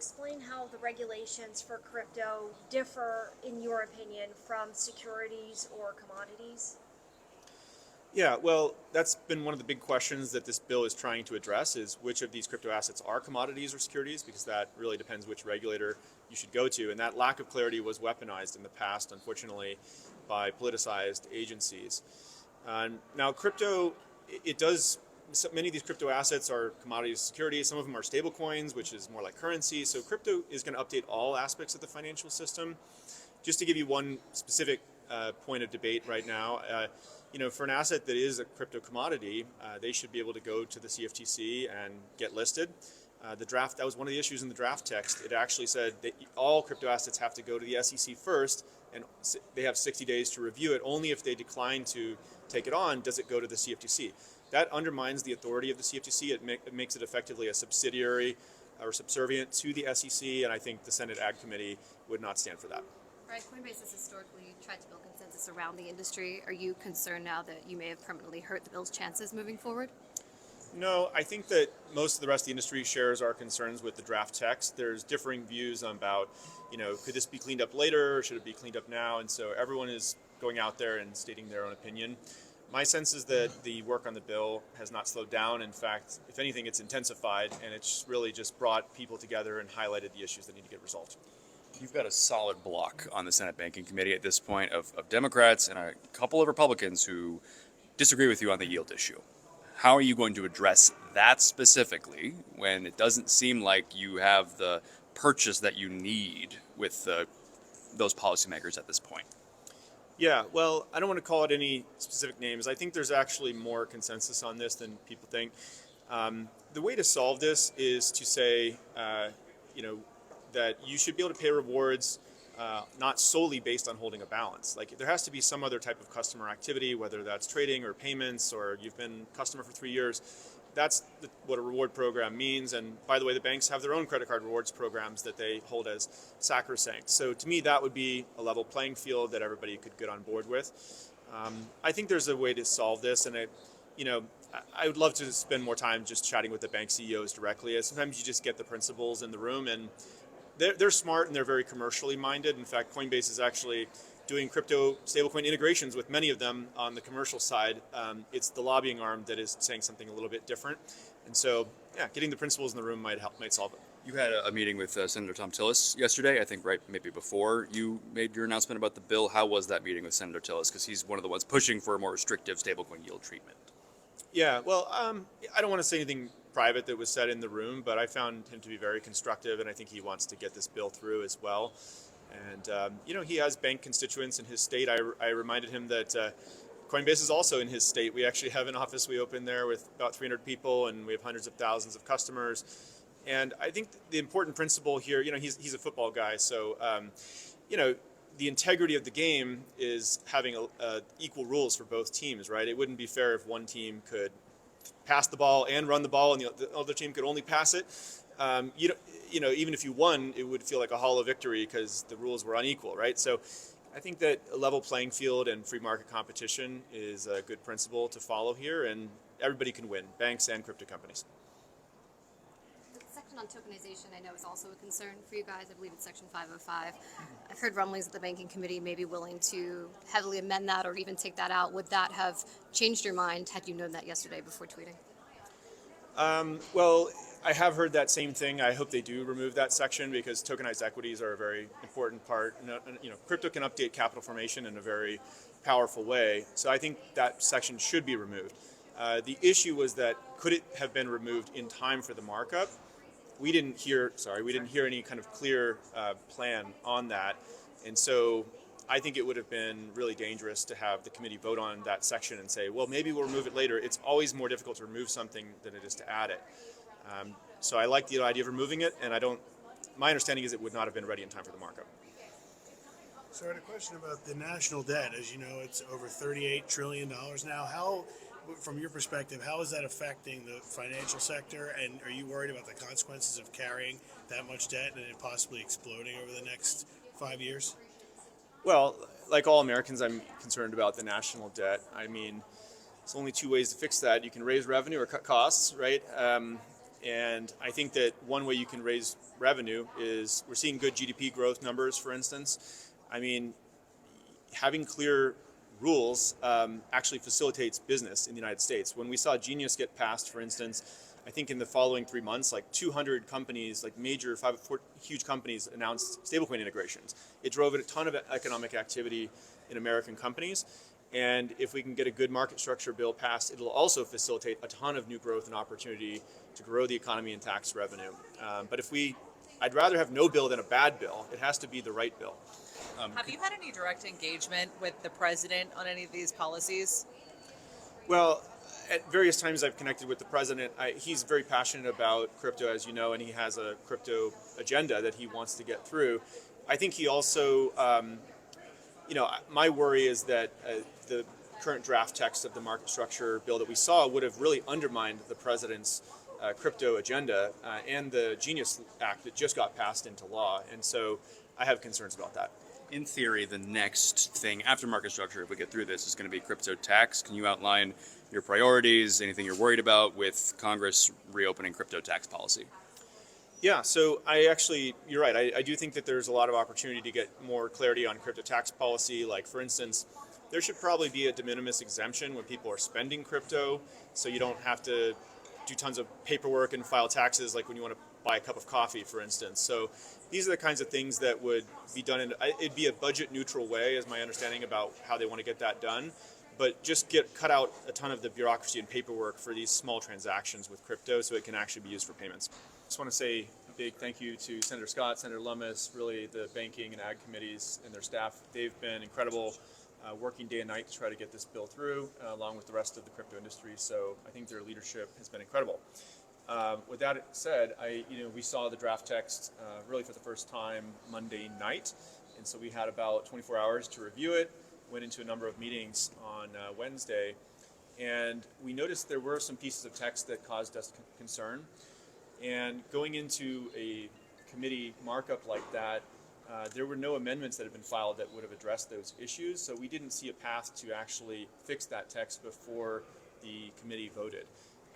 explain how the regulations for crypto differ, in your opinion, from securities or commodities? Yeah, well, that's been one of the big questions that this bill is trying to address is which of these crypto assets are commodities or securities, because that really depends which regulator you should go to. And that lack of clarity was weaponized in the past, unfortunately, by politicized agencies. Now, crypto, it does, so many of these crypto assets are commodities, securities. Some of them are stable coins, which is more like currency. So crypto is going to update all aspects of the financial system. Just to give you one specific point of debate right now, for an asset that is a crypto commodity, they should be able to go to the CFTC and get listed. The draft, that was one of the issues in the draft text. It actually said that all crypto assets have to go to the SEC first, and they have 60 days to review it. Only if they decline to take it on does it go to the CFTC. That undermines the authority of the CFTC. It makes it effectively a subsidiary or subservient to the SEC, and I think the Senate Ag Committee would not stand for that. Right, Coinbase has historically tried to build consensus around the industry. Are you concerned now that you may have permanently hurt the bill's chances moving forward? No, I think that most of the rest of the industry shares our concerns with the draft text. There's differing views about, could this be cleaned up later or should it be cleaned up now? And so everyone is going out there and stating their own opinion. My sense is that the work on the bill has not slowed down. In fact, if anything, it's intensified, and it's really just brought people together and highlighted the issues that need to get resolved. You've got a solid block on the Senate Banking Committee at this point of Democrats and a couple of Republicans who disagree with you on the yield issue. How are you going to address that specifically when it doesn't seem like you have the purchase that you need with those policymakers at this point? Yeah, well, I don't want to call it any specific names. I think there's actually more consensus on this than people think. The way to solve this is to say, that you should be able to pay rewards not solely based on holding a balance. Like there has to be some other type of customer activity, whether that's trading or payments or you've been a customer for 3 years. That's what a reward program means. And by the way, the banks have their own credit card rewards programs that they hold as sacrosanct. So to me, that would be a level playing field that everybody could get on board with. I think there's a way to solve this, and I would love to spend more time just chatting with the bank CEOs directly. Sometimes you just get the principals in the room, and they're smart and they're very commercially minded. In fact, Coinbase is actually doing crypto stablecoin integrations with many of them on the commercial side. It's the lobbying arm that is saying something a little bit different. And so, getting the principals in the room might solve it. You had a meeting with Senator Tom Tillis yesterday, I think right maybe before you made your announcement about the bill. How was that meeting with Senator Tillis? Because he's one of the ones pushing for a more restrictive stablecoin yield treatment. Yeah, well, I don't want to say anything private that was said in the room, but I found him to be very constructive, and I think he wants to get this bill through as well. And, he has bank constituents in his state. I reminded him that Coinbase is also in his state. We actually have an office we opened there with about 300 people, and we have hundreds of thousands of customers. And I think the important principle here, he's a football guy, so, the integrity of the game is having equal rules for both teams, right? It wouldn't be fair if one team could pass the ball and run the ball, and the other team could only pass it. Even if you won, it would feel like a hollow victory because the rules were unequal, right? So I think that a level playing field and free market competition is a good principle to follow here, and everybody can win, banks and crypto companies. The section on tokenization, I know, is also a concern for you guys. I believe it's Section 505. I've heard rumblings that the Banking Committee may be willing to heavily amend that or even take that out. Would that have changed your mind had you known that yesterday before tweeting? Well, I have heard that same thing. I hope they do remove that section because tokenized equities are a very important part. Crypto can update capital formation in a very powerful way. So I think that section should be removed. The issue was that could it have been removed in time for the markup? We didn't hear any kind of clear plan on that. And so I think it would have been really dangerous to have the committee vote on that section and say, well, maybe we'll remove it later. It's always more difficult to remove something than it is to add it. So I like the idea of removing it, and my understanding is it would not have been ready in time for the markup. So I had a question about the national debt. As you know, it's over $38 trillion now. How, from your perspective, how is that affecting the financial sector? And are you worried about the consequences of carrying that much debt and it possibly exploding over the next 5 years? Well, like all Americans, I'm concerned about the national debt. I mean, there's only two ways to fix that. You can raise revenue or cut costs, right? And I think that one way you can raise revenue is we're seeing good GDP growth numbers, for instance. I mean, having clear rules actually facilitates business in the United States. When we saw Genius get passed, for instance, I think in the following 3 months, like 200 companies, like major huge companies announced stablecoin integrations. It drove a ton of economic activity in American companies. And if we can get a good market structure bill passed, it'll also facilitate a ton of new growth and opportunity to grow the economy and tax revenue. But I'd rather have no bill than a bad bill. It has to be the right bill. Have you had any direct engagement with the president on any of these policies? Well, at various times I've connected with the president. He's very passionate about crypto, as you know, and he has a crypto agenda that he wants to get through. I think he also, my worry is that the current draft text of the market structure bill that we saw would have really undermined the president's crypto agenda and the Genius Act that just got passed into law. And so I have concerns about that. In theory, the next thing after market structure, if we get through this, is going to be crypto tax. Can you outline your priorities, anything you're worried about with Congress reopening crypto tax policy? Yeah, so you're right. I do think that there's a lot of opportunity to get more clarity on crypto tax policy. Like, for instance, there should probably be a de minimis exemption when people are spending crypto, so you don't have to do tons of paperwork and file taxes like when you want to buy a cup of coffee, for instance. So these are the kinds of things that would be done it'd be a budget neutral way, is my understanding about how they want to get that done. But just cut out a ton of the bureaucracy and paperwork for these small transactions with crypto so it can actually be used for payments. I just want to say a big thank you to Senator Scott, Senator Lummis, really the banking and ag committees and their staff. They've been incredible, working day and night to try to get this bill through, along with the rest of the crypto industry. So I think their leadership has been incredible. With that said, we saw the draft text really for the first time Monday night, and so we had about 24 hours to review it. Went into a number of meetings on Wednesday, and we noticed there were some pieces of text that caused us concern. And going into a committee markup like that, there were no amendments that had been filed that would have addressed those issues, so we didn't see a path to actually fix that text before the committee voted.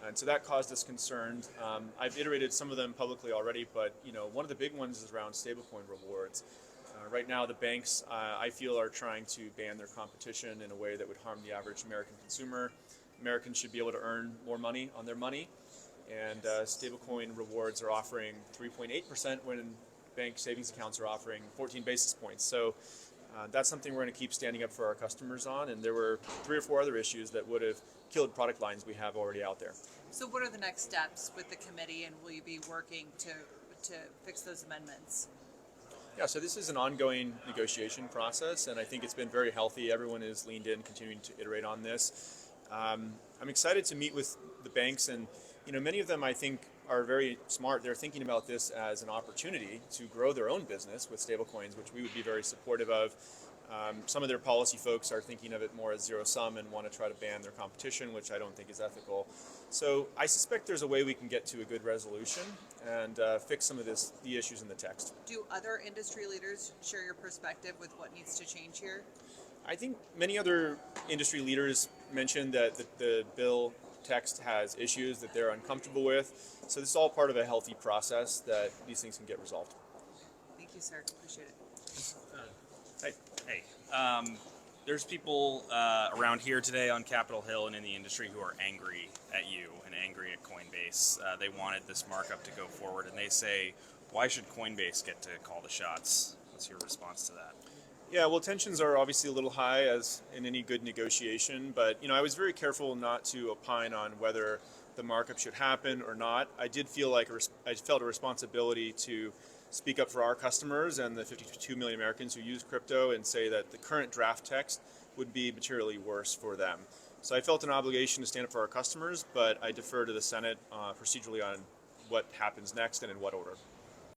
And so that caused us concerns. I've iterated some of them publicly already, but one of the big ones is around stablecoin rewards. Right now, the banks, I feel, are trying to ban their competition in a way that would harm the average American consumer. Americans should be able to earn more money on their money, and stablecoin rewards are offering 3.8% when bank savings accounts are offering 14 basis points. So that's something we're going to keep standing up for our customers on, and there were 3 or 4 other issues that would have killed product lines we have already out there. So what are the next steps with the committee, and will you be working to fix those amendments? Yeah, so this is an ongoing negotiation process, and I think it's been very healthy. Everyone is leaned in, continuing to iterate on this. I'm excited to meet with the banks, and many of them, I think, are very smart. They're thinking about this as an opportunity to grow their own business with stablecoins, which we would be very supportive of. Some of their policy folks are thinking of it more as zero sum and want to try to ban their competition, which I don't think is ethical. So I suspect there's a way we can get to a good resolution and fix some of the issues in the text. Do other industry leaders share your perspective with what needs to change here? I think many other industry leaders mentioned that the bill text has issues that they're uncomfortable with. So this is all part of a healthy process that these things can get resolved. Thank you, sir. Appreciate it. Hey, there's people around here today on Capitol Hill and in the industry who are angry at you and angry at Coinbase. They wanted this markup to go forward, and they say, why should Coinbase get to call the shots? What's your response to that? Yeah, well, tensions are obviously a little high, as in any good negotiation, but I was very careful not to opine on whether the markup should happen or not. I did feel like I felt a responsibility to speak up for our customers and the 52 million Americans who use crypto and say that the current draft text would be materially worse for them. So I felt an obligation to stand up for our customers, but I defer to the Senate procedurally on what happens next and in what order.